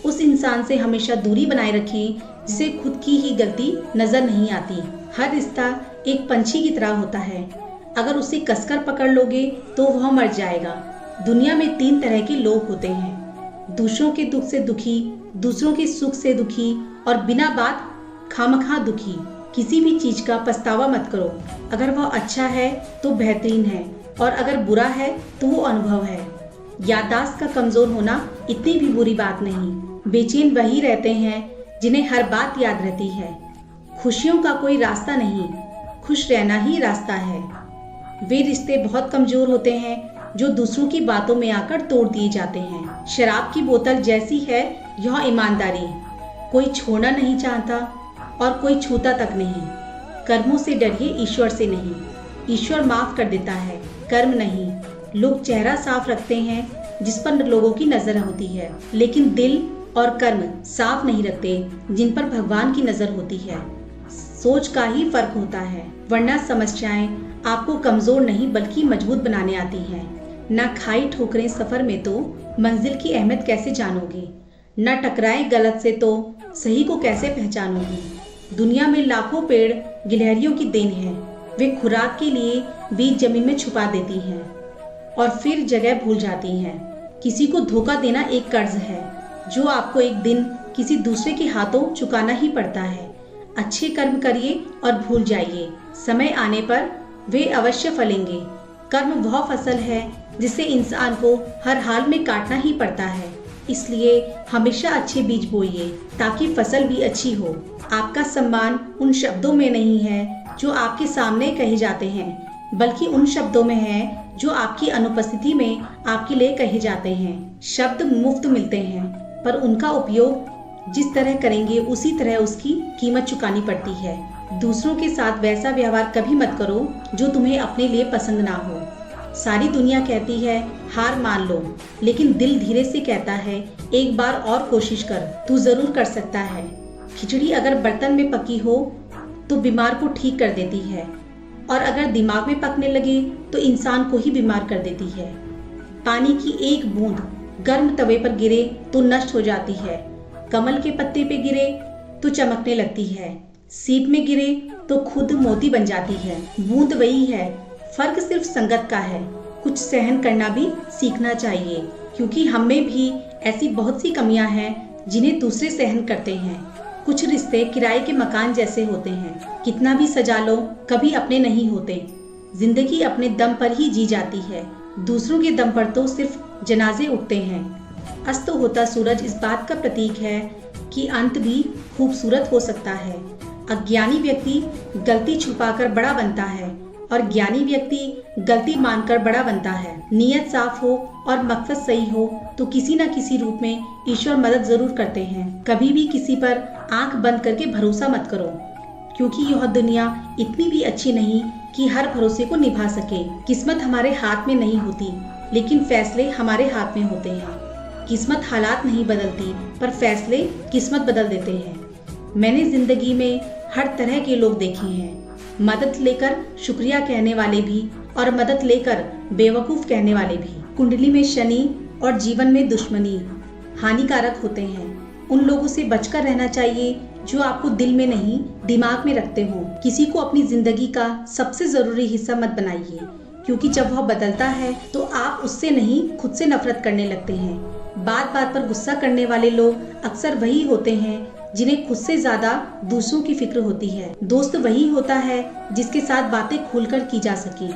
उस इंसान से हमेशा दूरी बनाए रखें जिसे खुद की ही गलती नजर नहीं आती। हर रिश्ता एक पंछी की तरह होता है, अगर उसे कसकर पकड़ लोगे तो वह मर जाएगा। दुनिया में 3 तरह के लोग होते हैं, दूसरों के दुख से दुखी, दूसरों के सुख से दुखी और बिना बात खामखा दुखी। किसी भी चीज का पछतावा मत करो, अगर वह अच्छा है तो बेहतरीन है और अगर बुरा है तो वो अनुभव है। याददाश्त का कमजोर होना इतनी भी बुरी बात नहीं। बेचैन वही रहते हैं जिन्हें हर बात याद रहती है। खुशियों का कोई रास्ता नहीं, खुश रहना ही रास्ता है। वे रिश्ते बहुत कमजोर होते हैं जो दूसरों की बातों में आकर तोड़ दिए जाते हैं। शराब की बोतल जैसी है यह ईमानदारी, कोई छोड़ना नहीं चाहता और कोई छूता तक नहीं। कर्मों से डरिए, ईश्वर से नहीं। ईश्वर माफ कर देता है, कर्म नहीं। लोग चेहरा साफ रखते हैं जिस पर लोगों की नजर होती है, लेकिन दिल और कर्म साफ नहीं रखते जिन पर भगवान की नजर होती है। सोच का ही फर्क होता है, वरना समस्याएं आपको कमजोर नहीं बल्कि मजबूत बनाने आती हैं। ना खाई ठोकरें सफर में तो मंजिल की अहमियत कैसे जानोगे, न टकराए गलत से तो सही को कैसे पहचानोगे। दुनिया में लाखों पेड़ गिलहरियों की देन है, वे खुराक के लिए बीज जमीन में छुपा देती हैं और फिर जगह भूल जाती हैं। किसी को धोखा देना एक कर्ज है जो आपको एक दिन किसी दूसरे के हाथों चुकाना ही पड़ता है। अच्छे कर्म करिए और भूल जाइए, समय आने पर वे अवश्य फलेंगे। कर्म वह फसल है जिसे इंसान को हर हाल में काटना ही पड़ता है, इसलिए हमेशा अच्छे बीज बोइए ताकि फसल भी अच्छी हो। आपका सम्मान उन शब्दों में नहीं है जो आपके सामने कहे जाते हैं, बल्कि उन शब्दों में है जो आपकी अनुपस्थिति में आपके लिए कहे जाते हैं। शब्द मुफ्त मिलते हैं, पर उनका उपयोग जिस तरह करेंगे उसी तरह उसकी कीमत चुकानी पड़ती है। दूसरों के साथ वैसा व्यवहार कभी मत करो जो तुम्हें अपने लिए पसंद ना हो। सारी दुनिया कहती है हार मान लो, लेकिन दिल धीरे से कहता है एक बार और कोशिश कर, तू जरूर कर सकता है। खिचड़ी अगर बर्तन में पकी हो तो बीमार को ठीक कर देती है, और अगर दिमाग में पकने लगे तो इंसान को ही बीमार कर देती है। पानी की एक बूंद गर्म तवे पर गिरे तो नष्ट हो जाती है, कमल के पत्ते पे गिरे तो चमकने लगती है, सीप में गिरे तो खुद मोती बन जाती है। बूंद वही है, फर्क सिर्फ संगत का है। कुछ सहन करना भी सीखना चाहिए, क्योंकि हम में भी ऐसी बहुत सी कमियां हैं जिन्हें दूसरे सहन करते हैं। कुछ रिश्ते किराए के मकान जैसे होते हैं, कितना भी सजा लो कभी अपने नहीं होते। जिंदगी अपने दम पर ही जी जाती है, दूसरों के दम पर तो सिर्फ जनाजे उठते हैं। अस्त होता सूरज इस बात का प्रतीक है कि अंत भी खूबसूरत हो सकता है। अज्ञानी व्यक्ति गलती छुपाकर बड़ा बनता है और ज्ञानी व्यक्ति गलती मानकर बड़ा बनता है। नियत साफ हो और मकसद सही हो तो किसी न किसी रूप में ईश्वर मदद जरूर करते हैं। कभी भी किसी पर आंख बंद करके भरोसा मत करो, क्योंकि यह दुनिया इतनी भी अच्छी नहीं कि हर भरोसे को निभा सके। किस्मत हमारे हाथ में नहीं होती, लेकिन फैसले हमारे हाथ में होते हैं। किस्मत हालात नहीं बदलती, पर फैसले किस्मत बदल देते हैं। मैंने जिंदगी में हर तरह के लोग देखे हैं, मदद लेकर शुक्रिया कहने वाले भी और मदद लेकर बेवकूफ कहने वाले भी। कुंडली में शनि और जीवन में दुश्मनी हानिकारक होते हैं। उन लोगों से बचकर रहना चाहिए जो आपको दिल में नहीं दिमाग में रखते हो। किसी को अपनी जिंदगी का सबसे जरूरी हिस्सा मत बनाइए, क्योंकि जब वह बदलता है तो आप उससे नहीं खुद से नफरत करने लगते हैं। बात बात पर गुस्सा करने वाले लोग अक्सर वही होते हैं जिन्हें खुद से ज्यादा दूसरों की फिक्र होती है। दोस्त वही होता है जिसके साथ बातें खुलकर की जा सके।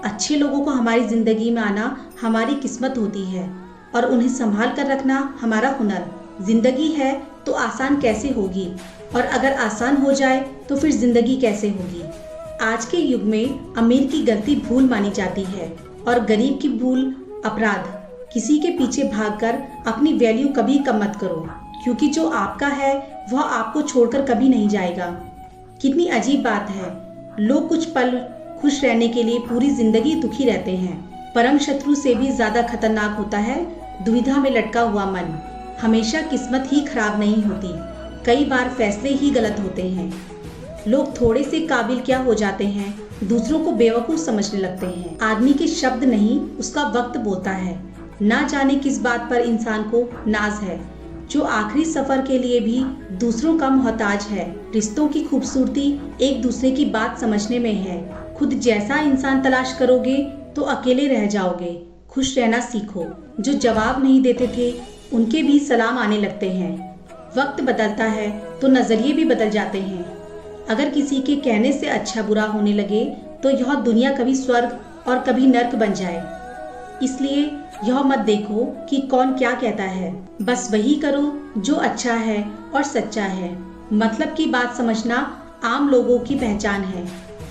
अच्छे लोगों को हमारी जिंदगी में आना हमारी किस्मत होती है और उन्हें संभाल कर रखना हमारा हुनर। जिंदगी है तो आसान कैसे होगी, और अगर आसान हो जाए तो फिर जिंदगी कैसे होगी। आज के युग में अमीर की गलती भूल मानी जाती है और गरीब की भूल अपराध। किसी के पीछे भागकर अपनी वैल्यू कभी कम मत करो, क्योंकि जो आपका है वह आपको छोड़कर कभी नहीं जाएगा। कितनी अजीब बात है, लोग कुछ पल खुश रहने के लिए पूरी जिंदगी दुखी रहते हैं। परम शत्रु से भी ज्यादा खतरनाक होता है दुविधा में लटका हुआ मन। हमेशा किस्मत ही खराब नहीं होती, कई बार फैसले ही गलत होते हैं। लोग थोड़े से काबिल क्या हो जाते हैं, दूसरों को बेवकूफ समझने लगते हैं। आदमी के शब्द नहीं उसका वक्त बोलता है। ना जाने किस बात पर इंसान को नाज है, जो आखिरी सफर के लिए भी दूसरों का मोहताज है। रिश्तों की खूबसूरती एक दूसरे की बात समझने में है। खुद जैसा इंसान तलाश करोगे तो अकेले रह जाओगे। खुश रहना सीखो। जो जवाब नहीं देते थे उनके भी सलाम आने लगते हैं। वक्त बदलता है तो नजरिए भी बदल जाते हैं। अगर किसी के कहने से अच्छा बुरा होने लगे तो यह दुनिया कभी स्वर्ग और कभी नर्क बन जाए। इसलिए यह मत देखो कि कौन क्या कहता है, बस वही करो जो अच्छा है और सच्चा है। मतलब की बात समझना आम लोगों की पहचान है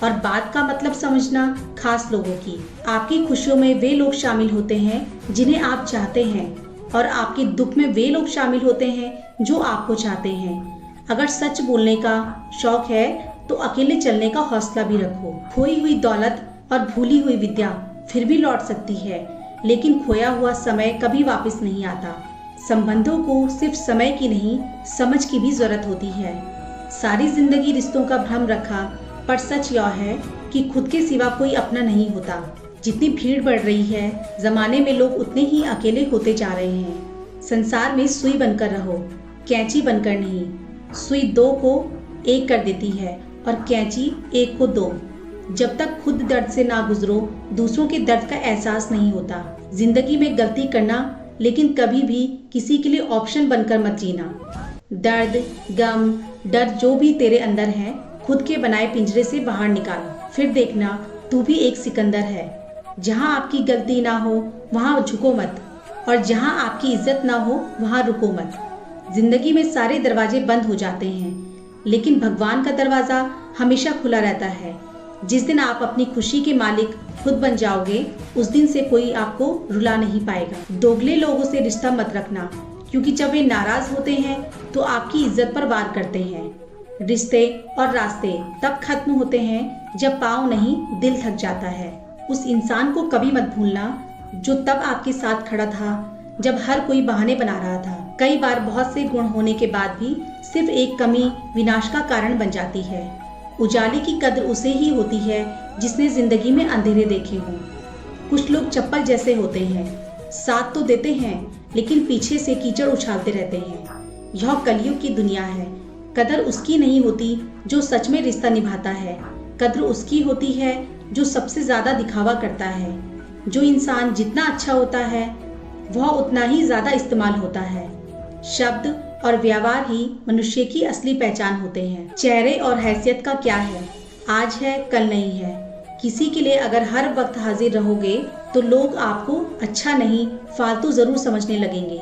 और बात का मतलब समझना खास लोगों की। आपकी खुशियों में वे लोग शामिल होते हैं जिन्हें आप चाहते हैं और आपके दुख में वे लोग शामिल होते हैं जो आपको चाहते हैं। अगर सच बोलने का शौक है तो अकेले चलने का हौसला भी रखो। खोई हुई दौलत और भूली हुई विद्या फिर भी लौट सकती है, लेकिन खोया हुआ समय कभी वापस नहीं आता। संबंधों को सिर्फ समय की नहीं, समझ की भी जरूरत होती है। सारी जिंदगी रिश्तों का भ्रम रखा, पर सच यह है कि खुद के सिवा कोई अपना नहीं होता। जितनी भीड़ बढ़ रही है जमाने में, लोग उतने ही अकेले होते जा रहे हैं। संसार में सुई बनकर रहो, कैंची बनकर नहीं। सुई दो को एक कर देती है और कैंची एक को दो। जब तक खुद दर्द से ना गुजरो दूसरों के दर्द का एहसास नहीं होता। जिंदगी में गलती करना, लेकिन कभी भी किसी के लिए ऑप्शन बनकर मत जीना। दर्द, गम, डर जो भी तेरे अंदर है, खुद के बनाए पिंजरे से बाहर निकाल। फिर देखना तू भी एक सिकंदर है। जहाँ आपकी गलती ना हो वहाँ झुको मत, और जहाँ आपकी इज्जत ना हो वहाँ रुको मत। जिंदगी में सारे दरवाजे बंद हो जाते हैं, लेकिन भगवान का दरवाजा हमेशा खुला रहता है। जिस दिन आप अपनी खुशी के मालिक खुद बन जाओगे, उस दिन से कोई आपको रुला नहीं पाएगा। दोगले लोगों से रिश्ता मत रखना, क्योंकि जब वे नाराज होते हैं तो आपकी इज्जत पर वार करते हैं। रिश्ते और रास्ते तब खत्म होते हैं जब पाँव नहीं दिल थक जाता है। उस इंसान को कभी मत भूलना जो तब आपके साथ खड़ा था जब हर कोई बहाने बना रहा था। कई बार बहुत से गुण होने के बाद भी सिर्फ एक कमी विनाश का कारण बन जाती है। उजाले की कद्र उसे ही होती है जिसने जिंदगी में अंधेरे देखे हों। कुछ लोग चप्पल जैसे होते हैं, साथ तो देते हैं लेकिन पीछे से कीचड़ उछालते रहते हैं। यह कलयुग की दुनिया है। कदर उसकी नहीं होती जो सच में रिश्ता निभाता है। कद्र उसकी होती है जो सबसे ज्यादा दिखावा करता है। जो इंसान जितना अच्छा होता है वह उतना ही ज्यादा इस्तेमाल होता है। शब्द और व्यवहार ही मनुष्य की असली पहचान होते हैं। चेहरे और हैसियत का क्या है, आज है कल नहीं है। किसी के लिए अगर हर वक्त हाजिर रहोगे तो लोग आपको अच्छा नहीं, फालतू जरूर समझने लगेंगे।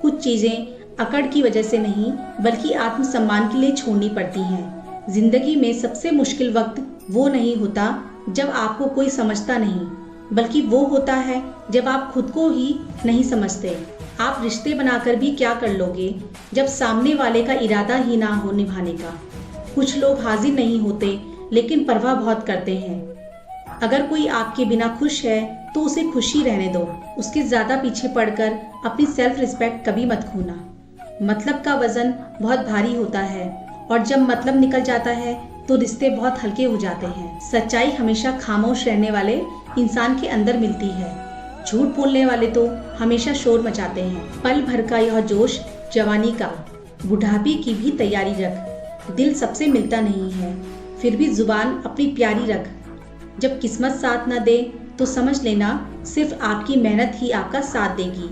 कुछ चीजें अकड़ की वजह से नहीं बल्कि आत्मसम्मान के लिए छोड़नी पड़ती हैं। जिंदगी में सबसे मुश्किल वक्त वो नहीं होता जब आपको कोई समझता नहीं, बल्कि वो होता है जब आप खुद को ही नहीं समझते। आप रिश्ते बनाकर भी क्या कर लोगे जब सामने वाले का इरादा ही ना हो निभाने का। कुछ लोग हाजिर नहीं होते लेकिन परवाह बहुत करते हैं। अगर कोई आपके बिना खुश है तो उसे खुशी रहने दो। उसके ज्यादा पीछे पड़कर अपनी सेल्फ रिस्पेक्ट कभी मत खोना। मतलब का वजन बहुत भारी होता है और जब मतलब निकल जाता है तो रिश्ते बहुत हल्के हो जाते हैं। सच्चाई हमेशा खामोश रहने वाले इंसान के अंदर मिलती है। झूठ बोलने वाले तो हमेशा शोर मचाते हैं। पल भर का यह जोश जवानी का, बुढ़ापे की भी तैयारी रख। दिल सबसे मिलता नहीं है, फिर भी जुबान अपनी प्यारी रख। जब किस्मत साथ न दे तो समझ लेना सिर्फ आपकी मेहनत ही आपका साथ देगी।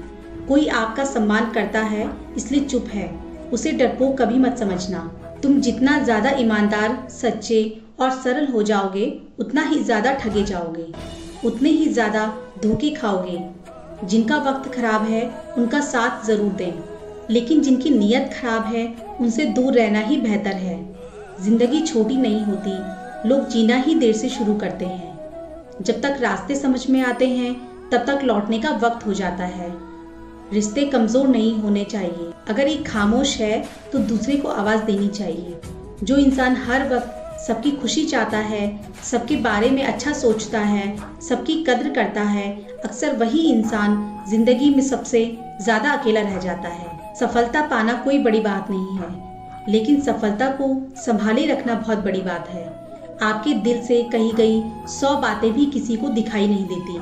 कोई आपका सम्मान करता है इसलिए चुप है, उसे डरपोक कभी मत समझना। तुम जितना ज्यादा ईमानदार, सच्चे और सरल हो जाओगे उतना ही ज्यादा ठगे जाओगे, उतने ही ज्यादा धोखे खाओगे। जिनका वक्त खराब है उनका साथ जरूर दें, लेकिन जिनकी नीयत खराब है उनसे दूर रहना ही बेहतर है। जिंदगी छोटी नहीं होती, लोग जीना ही देर से शुरू करते हैं। जब तक रास्ते समझ में आते हैं तब तक लौटने का वक्त हो जाता है। रिश्ते कमजोर नहीं होने चाहिए। अगर एक खामोश है तो दूसरे को आवाज देनी चाहिए। जो इंसान हर वक्त सबकी खुशी चाहता है, सबके बारे में अच्छा सोचता है, सबकी कद्र करता है, अक्सर वही इंसान जिंदगी में सबसे ज्यादा अकेला रह जाता है। सफलता पाना कोई बड़ी बात नहीं है, लेकिन सफलता को संभाले रखना बहुत बड़ी बात है। आपके दिल से कही गई 100 बातें भी किसी को दिखाई नहीं देती,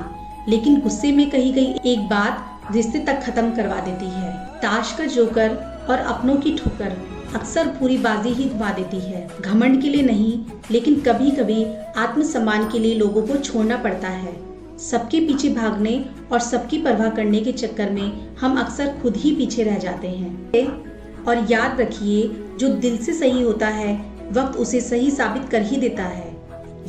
लेकिन गुस्से में कही गई एक बात रिश्ते तक खत्म करवा देती है। ताश का जोकर और अपनों की ठोकर अक्सर पूरी बाजी ही घुमा देती है। घमंड के लिए नहीं, लेकिन कभी कभी आत्मसम्मान के लिए लोगों को छोड़ना पड़ता है। सबके पीछे भागने और सबकी परवाह करने के चक्कर में हम अक्सर खुद ही पीछे रह जाते हैं। और याद रखिए, जो दिल से सही होता है वक्त उसे सही साबित कर ही देता है।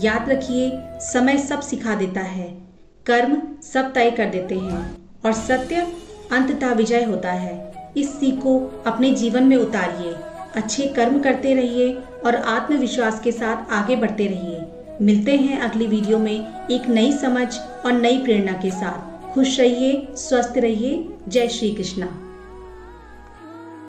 याद रखिए, समय सब सिखा देता है, कर्म सब तय कर देते हैं और सत्य अंततः विजय होता है। इस सीख को अपने जीवन में उतारिए, अच्छे कर्म करते रहिए और आत्मविश्वास के साथ आगे बढ़ते रहिए। मिलते हैं अगली वीडियो में एक नई समझ और नई प्रेरणा के साथ। खुश रहिए, स्वस्थ रहिए। जय श्री कृष्णा।